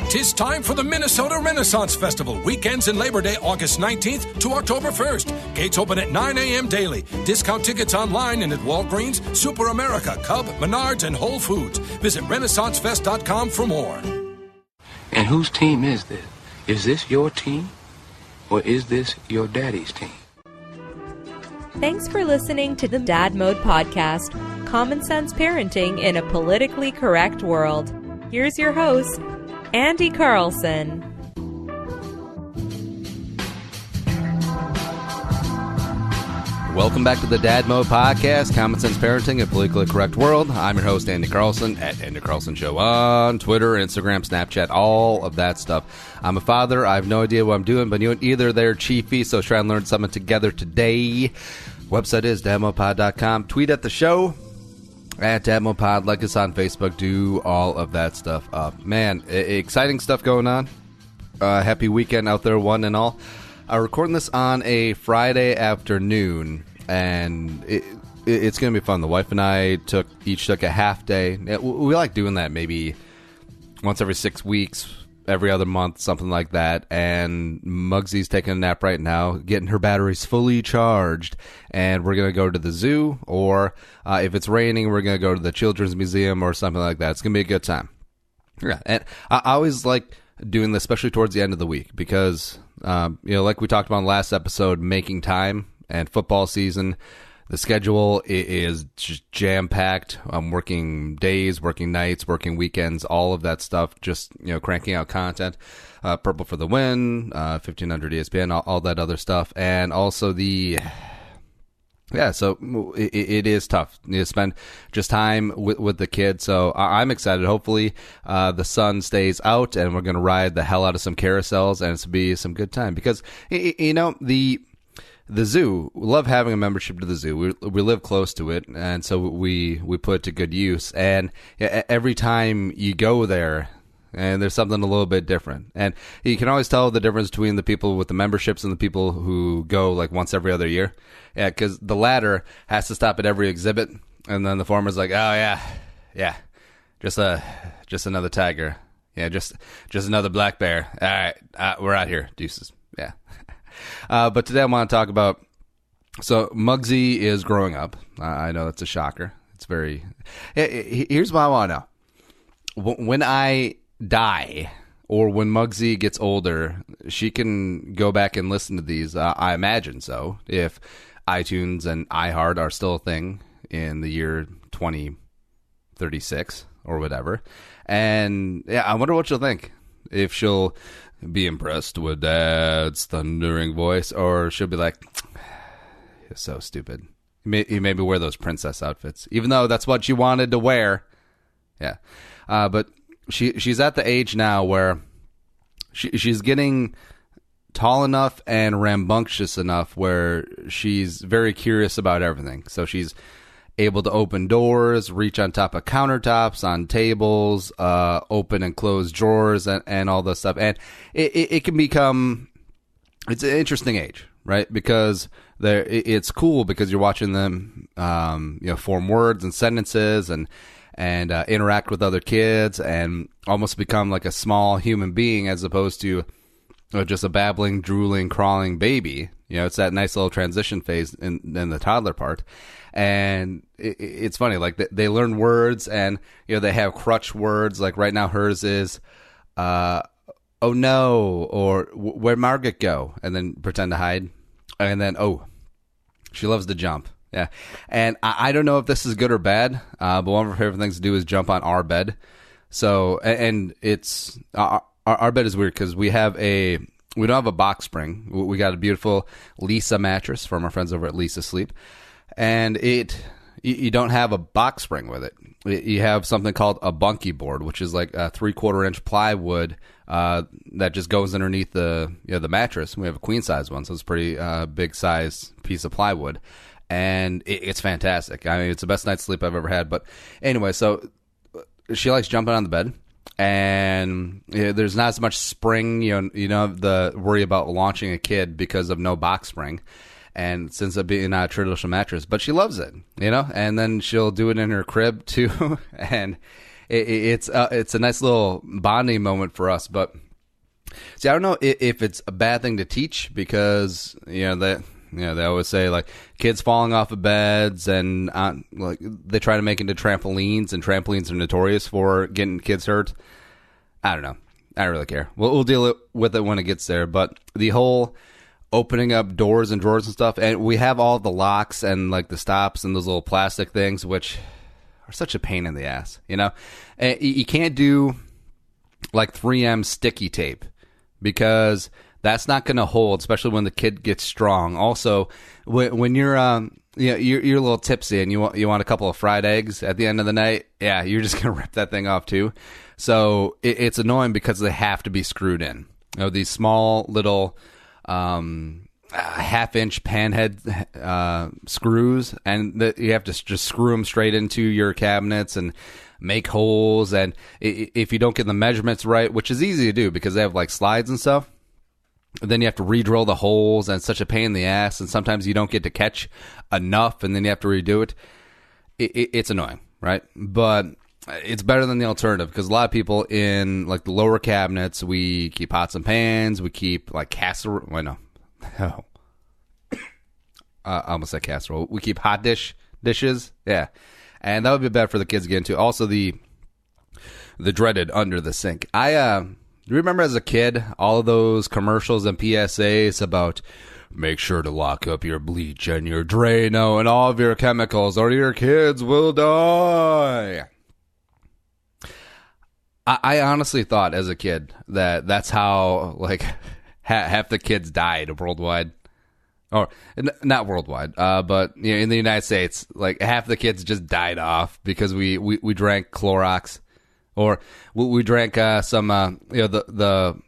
'Tis time for the Minnesota Renaissance Festival. Weekends in Labor Day, August 19th to October 1st. Gates open at 9 a.m. daily. Discount tickets online and at Walgreens, Super America, Cub, Menards, and Whole Foods. Visit RenaissanceFest.com for more. And whose team is this? Is this your team? Or is this your daddy's team? Thanks for listening to the Dad Mode Podcast, common sense parenting in a politically correct world. Here's your host, Andy Carlson. Welcome back to the Dad Mode Podcast, common sense parenting in a politically correct world. I'm your host, Andy Carlson, at Andy Carlson Show on Twitter, Instagram, Snapchat, all of that stuff. I'm a father. I have no idea what I'm doing, but you ain't either there, Chiefy, so try and learn something together today. Website is dadmodepod.com. Tweet at the show at dadmodepod. Like us on Facebook. Do all of that stuff up. Man, exciting stuff going on. Happy weekend out there, one and all. I'm recording this on a Friday afternoon, and it's going to be fun. The wife and I each took a half day. We like doing that maybe once every 6 weeks, every other month, something like that. And Muggsy's taking a nap right now, getting her batteries fully charged. And we're going to go to the zoo, or if it's raining, we're going to go to the Children's Museum or something like that. It's going to be a good time. Yeah, and I always like doing this, especially towards the end of the week, because like we talked about in the last episode, making time and football season, the schedule is just jam-packed. I'm working days, working nights, working weekends, all of that stuff, just cranking out content. Purple for the Win, 1500 ESPN, all that other stuff, and also so it is tough. You spend just time with the kids. So I'm excited. Hopefully the sun stays out and we're going to ride the hell out of some carousels and it's going to be some good time. Because, the zoo, we love having a membership to the zoo. We live close to it, and so we put it to good use. And every time you go there, and there's something a little bit different. And you can always tell the difference between the people with the memberships and the people who go like once every other year. Yeah, because the latter has to stop at every exhibit, and then the former's like, oh yeah, just another tiger. Yeah, just another black bear. All right, we're out here, deuces. Yeah. But today I want to talk about, so Muggsy is growing up. I know that's a shocker. It's very, here's what I want to know. When I die, or when Muggsy gets older, she can go back and listen to these. I imagine so, if iTunes and iHeart are still a thing in the year 2036 or whatever. And yeah, I wonder what she'll think. If she'll be impressed with Dad's thundering voice, or she'll be like, you're so stupid. You made me wear those princess outfits, even though that's what she wanted to wear. Yeah. But she's at the age now where she's getting tall enough and rambunctious enough where she's very curious about everything. So she's able to open doors, reach on top of countertops, on tables, open and close drawers, and all this stuff. And it can become, it's an interesting age, right? Because it's cool because you're watching them, form words and sentences and interact with other kids and almost become like a small human being as opposed to just a babbling, drooling, crawling baby. It's that nice little transition phase in the toddler part. And it's funny, like they learn words and, they have crutch words. Like right now hers is, oh no, or where'd Margaret go? And then pretend to hide. And then, oh, she loves to jump. Yeah. And I don't know if this is good or bad, but one of her favorite things to do is jump on our bed. So, and it's, our bed is weird because we don't have a box spring. We got a beautiful Lisa mattress from our friends over at Lisa Sleep. And you don't have a box spring with it. You have something called a bunkie board, which is like a 3/4 inch plywood that just goes underneath the mattress. We have a queen size one, so it's a pretty big size piece of plywood. And it's fantastic. I mean, it's the best night's sleep I've ever had. But anyway, so she likes jumping on the bed. And there's not as much spring, you don't have the worry about launching a kid because of no box spring. And since it being not a traditional mattress, but she loves it, and then she'll do it in her crib too. And it's a nice little bonding moment for us. But see, I don't know if it's a bad thing to teach, because they always say like kids falling off of beds and like they try to make it into trampolines, and trampolines are notorious for getting kids hurt. I don't know. I don't really care. We'll deal with it when it gets there. But the whole opening up doors and drawers and stuff, and we have all the locks and like the stops and those little plastic things, which are such a pain in the ass. And you can't do like 3M sticky tape, because that's not going to hold, especially when the kid gets strong. Also, when you're you're a little tipsy and you want a couple of fried eggs at the end of the night, yeah, you're just going to rip that thing off too. So it's annoying because they have to be screwed in. These small little half-inch panhead screws, and you have to just screw them straight into your cabinets and make holes. And if you don't get the measurements right, which is easy to do because they have like slides and stuff, then you have to re-drill the holes, and it's such a pain in the ass, and sometimes you don't get to catch enough, and then you have to redo it. It's annoying, right? But it's better than the alternative, because a lot of people in like the lower cabinets, we keep pots and pans, we keep like casserole. Wait, no. I almost said casserole. We keep hot dishes. Yeah. And that would be bad for the kids to get into. Also, the dreaded under the sink. Do you remember as a kid all of those commercials and PSAs about make sure to lock up your bleach and your Drano and all of your chemicals or your kids will die? I honestly thought as a kid that that's how like half the kids died worldwide. Or not worldwide, but in the United States, like half the kids just died off because we drank Clorox. Or we drank some, the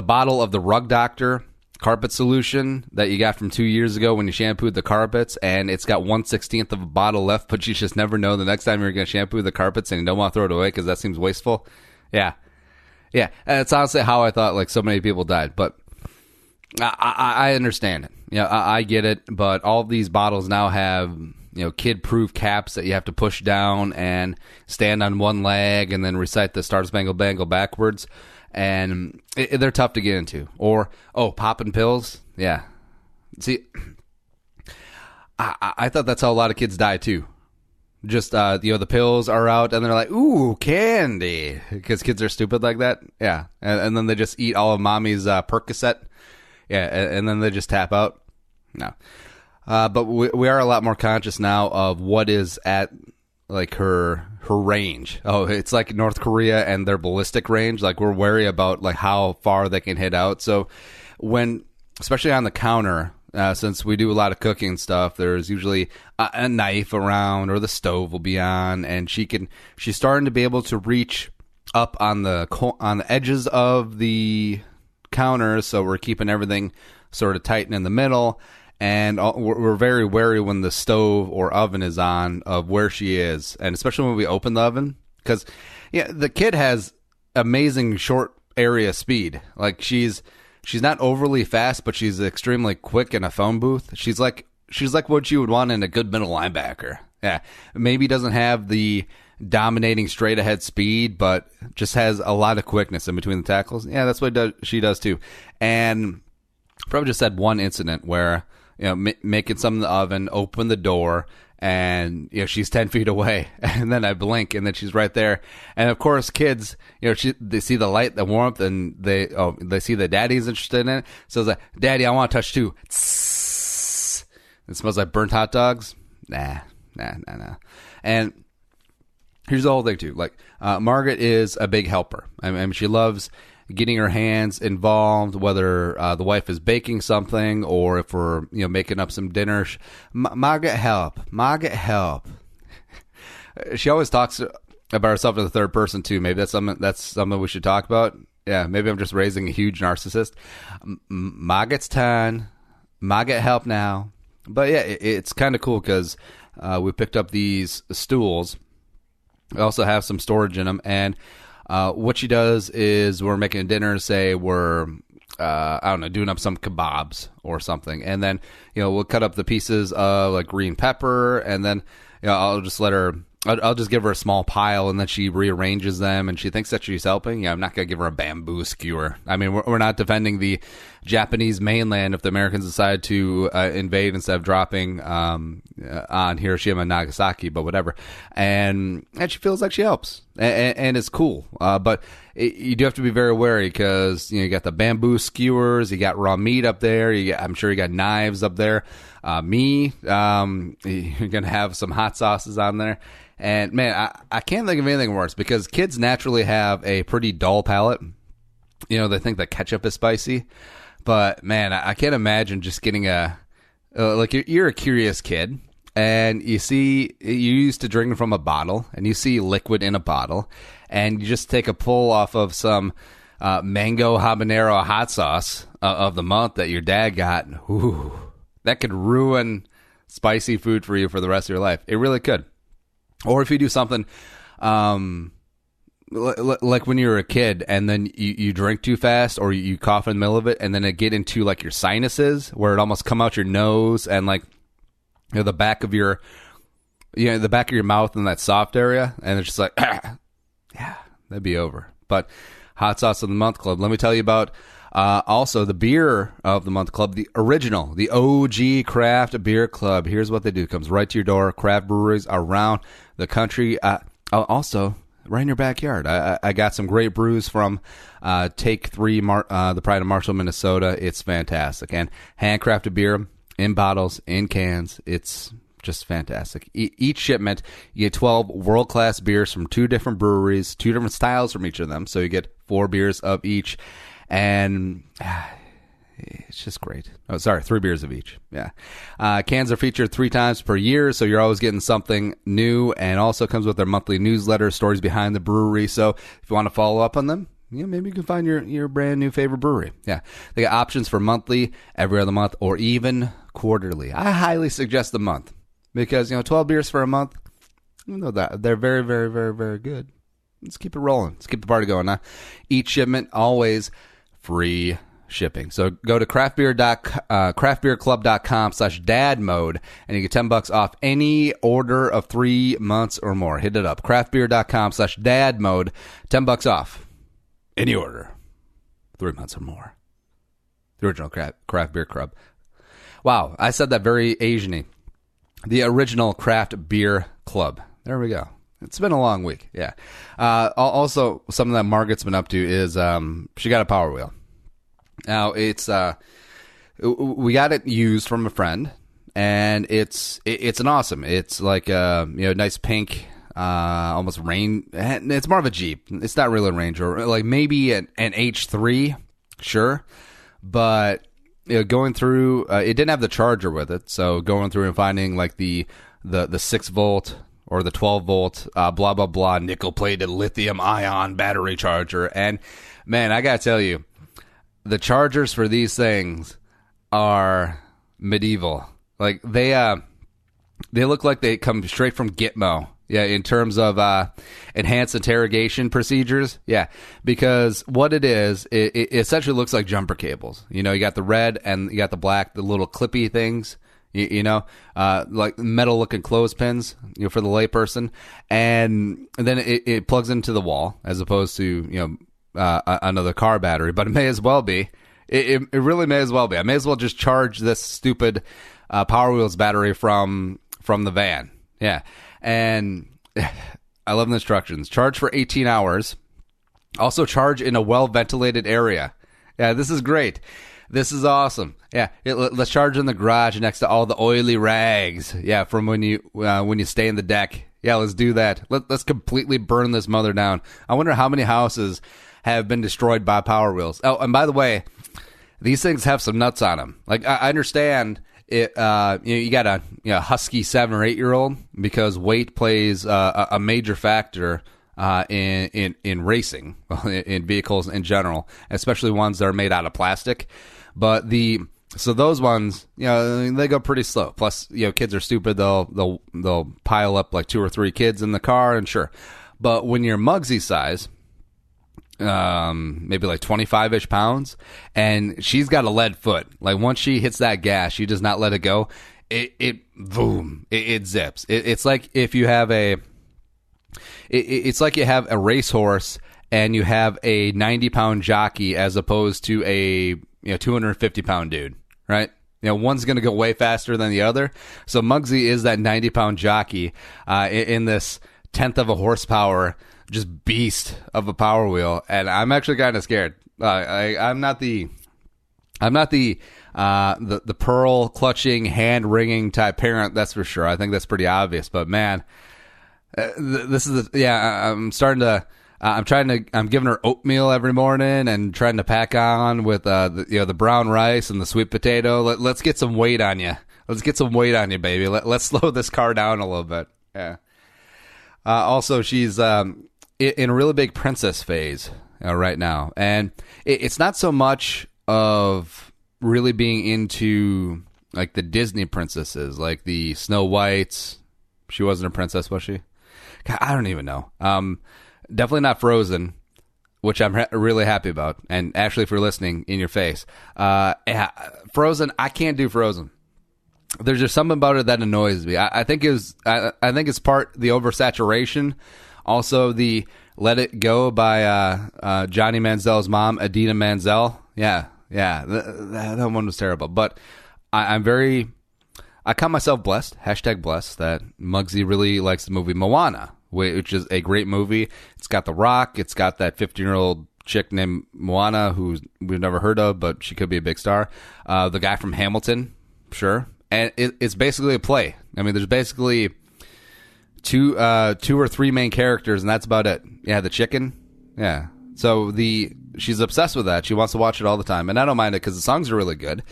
bottle of the Rug Doctor carpet solution that you got from 2 years ago when you shampooed the carpets, and it's got 1/16 of a bottle left, but you just never know the next time you're going to shampoo the carpets and you don't want to throw it away because that seems wasteful. Yeah. And it's honestly how I thought like so many people died, but I understand it. I get it, but all of these bottles now have kid-proof caps that you have to push down and stand on one leg and then recite the Star Spangled Bangle backwards. And they're tough to get into. Or, popping pills. Yeah. See, I thought that's how a lot of kids die too. Just, the pills are out and they're like, ooh, candy. Because kids are stupid like that. Yeah. And then they just eat all of mommy's Percocet. Yeah. And then they just tap out. No. But we are a lot more conscious now of what is at like her range. Oh, it's like North Korea and their ballistic range. Like we're wary about like how far they can hit out. So when, especially on the counter, since we do a lot of cooking and stuff, there's usually a knife around, or the stove will be on, and she's starting to be able to reach up on the edges of the counter. So we're keeping everything sort of tight and in the middle. And we're very wary when the stove or oven is on of where she is. And especially when we open the oven. Because, the kid has amazing short area speed. Like, she's not overly fast, but she's extremely quick in a phone booth. She's like what you would want in a good middle linebacker. Yeah. Maybe doesn't have the dominating straight ahead speed, but just has a lot of quickness in between the tackles. Yeah, that's what she does too. And probably just had one incident where making something in the oven, open the door, and she's 10 feet away, and then I blink, and then she's right there. And of course, kids, they see the light, the warmth, and they see that daddy's interested in it. So it's like, Daddy, I want to touch too. Tss. It smells like burnt hot dogs. Nah. And here's the whole thing too. Like Margaret is a big helper. I mean, she loves getting her hands involved, whether the wife is baking something or if we're making up some dinner. Margaret, help. She always talks about herself in the third person too. Maybe that's something we should talk about. Yeah, maybe I'm just raising a huge narcissist. Margaret's turn. Margaret, help now. But yeah, it's kind of cool because we picked up these stools. We also have some storage in them, and what she does is we're making dinner, say we're, doing up some kebabs or something. And then, we'll cut up the pieces of like green pepper, and then, I'll just let her I'll just give her a small pile, and then she rearranges them, and she thinks that she's helping. Yeah, I'm not going to give her a bamboo skewer. I mean, we're not defending the Japanese mainland if the Americans decide to invade instead of dropping on Hiroshima and Nagasaki, but whatever. And she feels like she helps, and it's cool. But you do have to be very wary because you got the bamboo skewers, you got raw meat up there, I'm sure you got knives up there. You're going to have some hot sauces on there. And, man, I can't think of anything worse because kids naturally have a pretty dull palate. They think that ketchup is spicy. But, man, I can't imagine just getting you're a curious kid. And you used to drinking from a bottle, and you see liquid in a bottle. And you just take a pull off of some mango habanero hot sauce of the month that your dad got. Ooh, that could ruin spicy food for you for the rest of your life. It really could. Or if you do something like when you were a kid and then you drink too fast or you cough in the middle of it and then it get into like your sinuses where it almost come out your nose and like the back of your mouth and that soft area, and it's just like yeah, that'd be over. But Hot Sauce of the Month Club, let me tell you about also the Beer of the Month Club, the original, the OG Craft Beer Club. Here's what they do. It comes right to your door. Craft breweries around the country. Also, right in your backyard. I got some great brews from Take 3, the Pride of Marshall, Minnesota. It's fantastic. And handcrafted beer in bottles, in cans. It's just fantastic. Each shipment, you get 12 world-class beers from 2 different breweries, 2 different styles from each of them. So you get 4 beers of each. And it's just great. Oh, sorry, 3 beers of each. Yeah. Cans are featured 3 times per year, so you're always getting something new, and also comes with their monthly newsletter, stories behind the brewery. So if you want to follow up on them, maybe you can find your brand new favorite brewery. Yeah. They got options for monthly, every other month, or even quarterly. I highly suggest the month because, 12 beers for a month, they're very, very, very, very good. Let's keep it rolling. Let's keep the party going. Each shipment always free shipping. So go to craftbeerclub.com/dadmode and you get $10 off any order of 3 months or more. Hit it up. craftbeer.com/dadmode. $10 off any order 3 months or more. The original Craft Beer Club. Wow, I said that very Asian-y. The original Craft Beer Club. There we go. It's been a long week, yeah. Also, something that Margaret's been up to is she got a Power Wheel. Now, it's we got it used from a friend, and it's an awesome. It's like nice pink, almost rain. It's more of a Jeep. It's not really a Ranger, like maybe an H3, sure, but going through, it didn't have the charger with it, so going through and finding like the 6-volt. Or the 12-volt, blah, blah, blah, nickel-plated lithium-ion battery charger. And, man, I got to tell you, the chargers for these things are medieval. Like, they look like they come straight from Gitmo. Yeah, in terms of enhanced interrogation procedures. Yeah, because what it is, it essentially looks like jumper cables. You got the red and you got the black, the little clippy things. Like metal-looking clothespins, for the layperson, and then it plugs into the wall as opposed to another car battery. But it may as well be. It really may as well be. I may as well just charge this stupid Power Wheels battery from the van. Yeah, and I love the instructions. Charge for 18 hours. Also charge in a well-ventilated area. Yeah, this is great. This is awesome. Yeah, let's charge in the garage next to all the oily rags. Yeah, from when you stay in the deck. Yeah, let's do that. Let's completely burn this mother down. I wonder how many houses have been destroyed by Power Wheels. Oh, and by the way, these things have some nuts on them. Like I understand it. You got a husky 7 or 8-year-old because weight plays a major factor. In racing, in vehicles in general, especially ones that are made out of plastic. But so those ones, they go pretty slow. Plus, kids are stupid. They'll pile up like 2 or 3 kids in the car, and sure. But when you're Muggsy size, maybe like 25-ish pounds, and she's got a lead foot. Like once she hits that gas, she does not let it go. It zips. It's like if you have a it's like you have a racehorse and you have a 90-pound jockey as opposed to a 250-pound dude, right? One's going to go way faster than the other. So Muggsy is that 90-pound jockey in this tenth of a horsepower, just beast of a Power Wheel, and I'm actually kind of scared. I'm not the pearl clutching, hand wringing type parent, that's for sure. I think that's pretty obvious. But man, this is I'm giving her oatmeal every morning and trying to pack on with the brown rice and the sweet potato. Let's get some weight on you. Let's get some weight on you, baby. Let's slow this car down a little bit. Yeah. Also, she's in a really big princess phase right now, and it's not so much of really being into like the Disney princesses, like the Snow Whites. She wasn't a princess, was she? God, I don't even know. Definitely not Frozen, which I'm really happy about. And Ashley, if you're listening, in your face. Frozen, I can't do Frozen. There's just something about it that annoys me. I think it's part the oversaturation, also the Let It Go by Johnny Manziel's mom, Idina Menzel. Yeah, that one was terrible. But I count myself blessed, #blessed, that Muggsy really likes the movie Moana, which is a great movie. It's got The Rock. It's got that 15-year-old chick named Moana who we've never heard of, but she could be a big star. The guy from Hamilton, sure. And it's basically a play. I mean, there's basically two or three main characters, and that's about it. Yeah, the chicken. Yeah. So she's obsessed with that. She wants to watch it all the time, and I don't mind it because the songs are really good,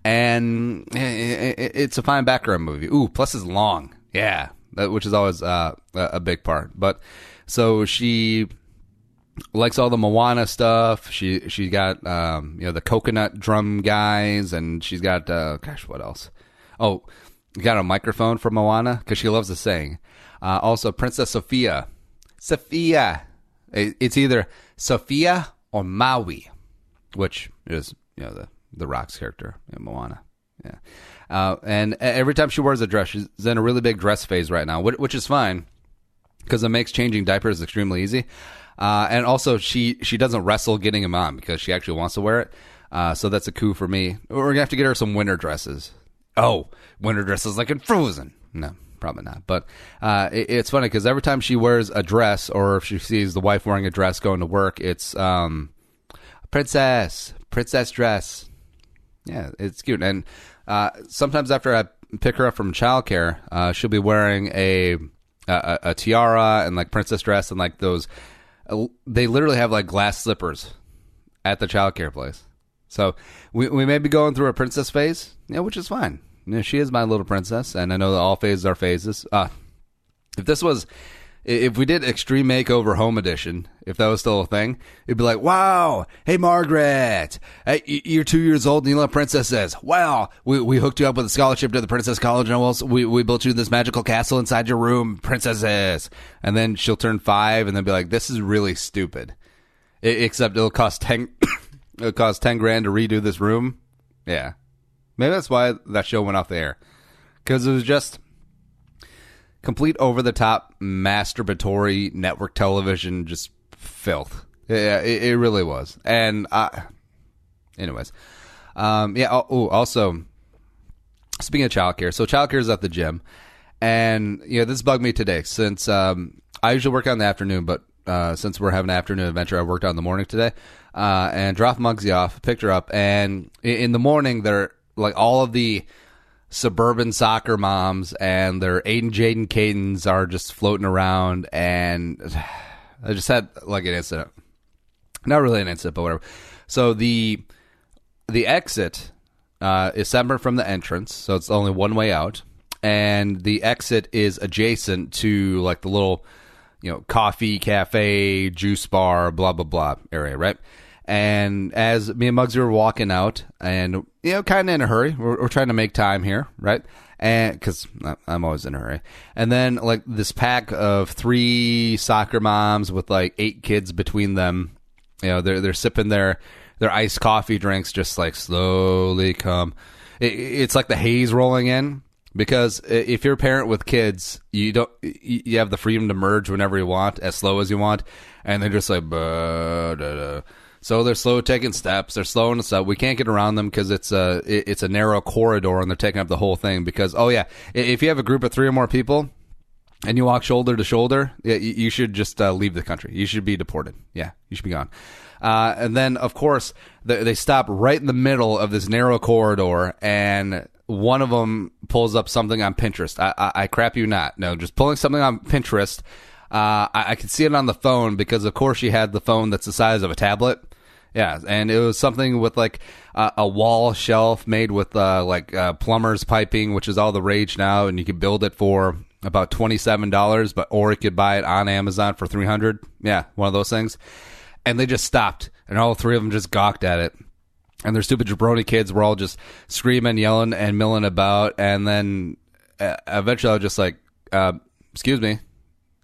and it's a fine background movie. Ooh, plus it's long. Yeah, which is always a big part. But so she likes all the Moana stuff. She got the coconut drum guys, and she's got what else? Oh, got a microphone for Moana because she loves to sing. Also, Princess Sophia. It's either Sophia or Maui, which is the Rock's character in Moana. Yeah, and every time she wears a dress, she's in a really big dress phase right now, which is fine because it makes changing diapers extremely easy. And also, she doesn't wrestle getting them on because she actually wants to wear it. So that's a coup for me. We're gonna have to get her some winter dresses. Oh, winter dresses like in Frozen. No, probably not. But it's funny because every time she wears a dress, or if she sees the wife wearing a dress going to work, it's princess dress. Yeah, it's cute. And sometimes after I pick her up from childcare, she'll be wearing a tiara and like princess dress and like those. They literally have like glass slippers at the childcare place. So we may be going through a princess phase, which is fine. She is my little princess, and I know that all phases are phases. If we did Extreme Makeover Home Edition, if that was still a thing, it'd be like, wow, hey, Margaret, hey, you're 2 years old and you love princesses. Wow, we hooked you up with a scholarship to the Princess College, and we built you this magical castle inside your room, princesses. And then she'll turn 5 and then be like, this is really stupid. Except it'll cost 10 grand to redo this room. Yeah. Maybe that's why that show went off the air. Because it was just complete over-the-top masturbatory network television, just filth. Yeah, it really was. And, anyways. Also, speaking of childcare. So childcare is at the gym. And, this bugged me today since I usually work out in the afternoon, but since we're having an afternoon adventure, I worked out in the morning today. And dropped Muggsy off, picked her up, and in the morning, they're like all of the suburban soccer moms and their Aiden, Jaden, Cadens are just floating around, and I just had like an incident. Not really an incident, but whatever. So the exit is separate from the entrance, so it's only one way out, and the exit is adjacent to like the little coffee, cafe, juice bar, blah, blah, blah area, right? And as me and Muggsy were walking out and, kind of in a hurry, we're trying to make time here, right? And because I'm always in a hurry. And then like this pack of 3 soccer moms with like 8 kids between them, they're sipping their iced coffee drinks, just like slowly come. It's like the haze rolling in. Because if you're a parent with kids, you have the freedom to merge whenever you want, as slow as you want, and they're just like, so they're slow taking steps. They're slowing us up. We can't get around them because it's a narrow corridor, and they're taking up the whole thing. Because if you have a group of 3 or more people, and you walk shoulder to shoulder, you should just leave the country. You should be deported. Yeah, you should be gone. And then, of course, they stop right in the middle of this narrow corridor, and one of them pulls up something on Pinterest. I crap you not. No, just pulling something on Pinterest. I could see it on the phone because, of course, she had the phone that's the size of a tablet. Yeah, and it was something with like a wall shelf made with plumber's piping, which is all the rage now, and you could build it for about $27, or you could buy it on Amazon for $300. Yeah, one of those things. And they just stopped, and all 3 of them just gawked at it. And their stupid jabroni kids were all just screaming, yelling, and milling about. And then eventually I was just like, excuse me.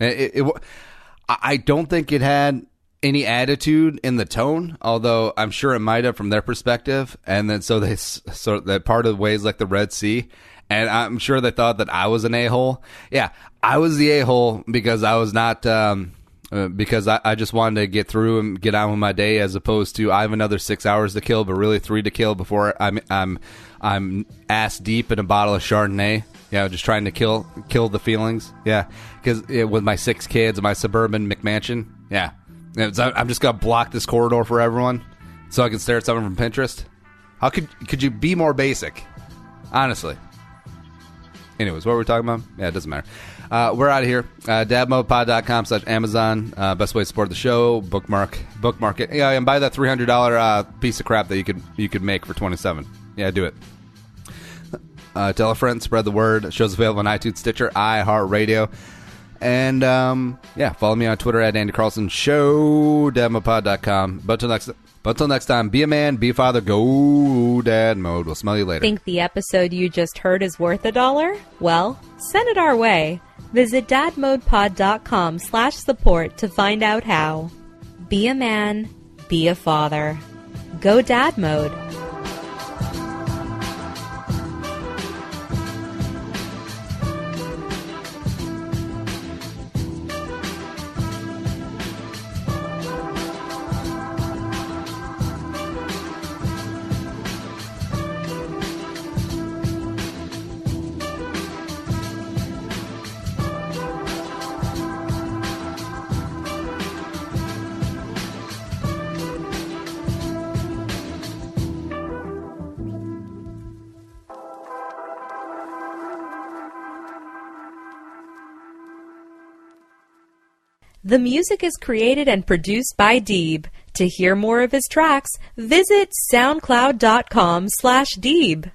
I don't think it had any attitude in the tone, although I'm sure it might have from their perspective. And then so that part of the way is like the Red Sea. And I'm sure they thought that I was an a-hole. Yeah, I was the a-hole because I was not... because I just wanted to get through and get on with my day, as opposed to I have another 6 hours to kill, but really 3 to kill before I'm ass deep in a bottle of Chardonnay. Yeah, just trying to kill the feelings. Yeah, because with my 6 kids and my suburban McMansion. Yeah, I'm just gonna block this corridor for everyone so I can stare at someone from Pinterest. How could you be more basic? Honestly. Anyways, what were we talking about? Yeah, it doesn't matter. We're out of here. dadmodepod.com/Amazon. Best way to support the show. Bookmark it. Yeah, and buy that $300 piece of crap that you could make for $27. Yeah, do it. Tell a friend. Spread the word. Show's available on iTunes, Stitcher, iHeartRadio. And, follow me on Twitter at Andy Carlson Show. dadmodepod.com. But until next time, be a man, be a father, go dad mode. We'll smell you later. Think the episode you just heard is worth $1? Well, send it our way. Visit dadmodepod.com/support to find out how. Be a man, be a father. Go dad mode. The music is created and produced by Deeb. To hear more of his tracks, visit soundcloud.com/Deeb.